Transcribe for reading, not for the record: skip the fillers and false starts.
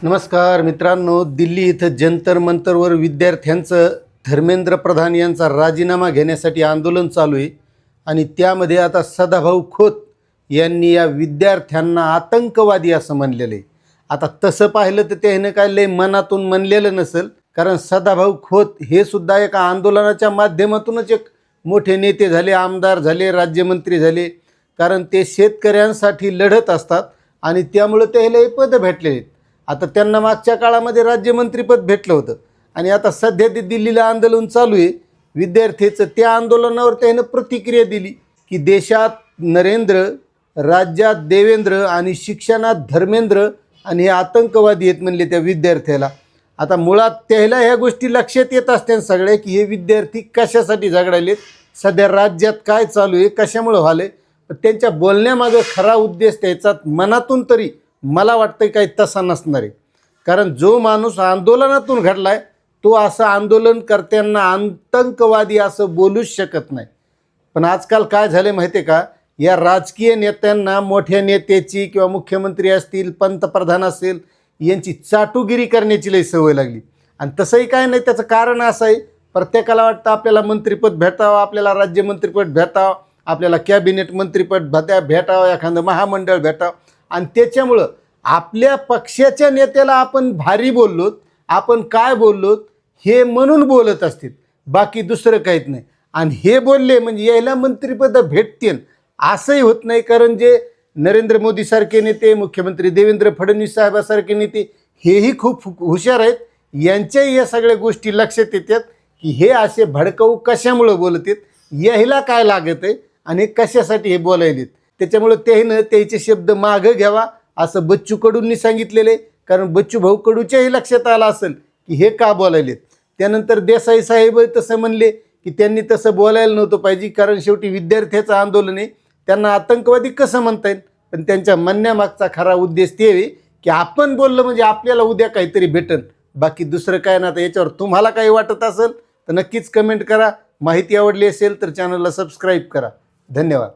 नमस्कार मित्रांनो, दिल्ली इथं जंतर मंतरवर विद्यार्थ्यांचं धर्मेंद्र प्रधान यांचा राजीनामा घेण्यासाठी आंदोलन चालू आहे आणि त्यामध्ये आता सदाभाऊ खोत यांनी या विद्यार्थ्यांना आतंकवादी असं म्हणलेलं आहे। आता तसं पाहिलं तर त्याने काय लय मनातून म्हणलेलं नसेल, कारण सदाभाऊ खोत हे सुद्धा एका आंदोलनाच्या माध्यमातूनच एक मोठे नेते झाले, आमदार झाले, राज्यमंत्री झाले, कारण ते शेतकऱ्यांसाठी लढत असतात आणि त्यामुळे त्याला हे पद भेटलेले आहेत। आता त्यांना मागच्या काळामध्ये राज्यमंत्रीपद भेटलं होतं आणि आता सध्या ते दिल्लीला आंदोलन चालू आहे विद्यार्थ्यांचं। त्या आंदोलनावर त्यानं प्रतिक्रिया दिली की देशात नरेंद्र, राज्यात देवेंद्र आणि शिक्षणात धर्मेंद्र आणि हे आतंकवादी आहेत म्हणले त्या विद्यार्थ्याला। आता मुळात त्याला ह्या गोष्टी लक्षात येत असतात सगळे की हे विद्यार्थी कशासाठी झगडायलेत, सध्या राज्यात काय चालू आहे, कशामुळे व्हाले, पण त्यांच्या बोलण्यामागे खरा उद्देश त्याचा मनातून तरी मला वाटतं काही तसा नसणार आहे। कारण जो माणूस आंदोलनातून घडलाय तो असं आंदोलनकर्त्यांना आतंकवादी असं बोलूच शकत नाही। पण आजकाल काय झाले माहिती आहे का, या राजकीय नेत्यांना, मोठ्या नेत्याची किंवा मुख्यमंत्री असतील, पंतप्रधान असेल, यांची चाटुगिरी करण्याची लई सवय लागली। आणि तसंही काय नाही, त्याचं कारण असं आहे, प्रत्येकाला वाटतं आपल्याला मंत्रिपद भेटावं, आपल्याला राज्यमंत्रीपद भेटावं, आपल्याला कॅबिनेट मंत्रिपद भेटावं, एखादं महामंडळ भेटावं, आणि त्याच्यामुळं आपल्या पक्षाच्या नेत्याला आपण भारी बोललोत, आपण काय बोललोत हे म्हणून बोलत असतील, बाकी दुसरं काहीच नाही। आणि हे बोलले म्हणजे यायला मंत्रिपद भेटतील असंही होत नाही, कारण जे नरेंद्र मोदीसारखे नेते, मुख्यमंत्री देवेंद्र फडणवीस साहेबासारखे नेते हेही खूप हुशार आहेत, यांच्याही या सगळ्या गोष्टी लक्षात येतात की हे असे भडकाऊ कशामुळं बोलत आहेत, यायला काय लागत आहे आणि कशासाठी हे बोलायलेत। त्याच्यामुळे त्यानं त्याचे शब्द मागं घ्यावा असं बच्चू कडूंनी सांगितलेले, कारण बच्चू भाऊ कडूच्याही लक्षात आलं असेल की हे का बोलायलेत। त्यानंतर देसाई साहेब तसं म्हणले की त्यांनी तसं बोलायला नव्हतं पाहिजे, कारण शेवटी विद्यार्थ्याचं आंदोलन आहे, त्यांना आतंकवादी कसं म्हणता येईल। पण त्यांच्या म्हणण्यामागचा खरा उद्देश ते आहे की आपण बोललं म्हणजे आपल्याला उद्या काहीतरी भेटन, बाकी दुसरं काय ना। आता याच्यावर तुम्हाला काही वाटत असेल तर नक्कीच कमेंट करा। माहिती आवडली असेल तर चॅनलला सबस्क्राईब करा। धन्यवाद।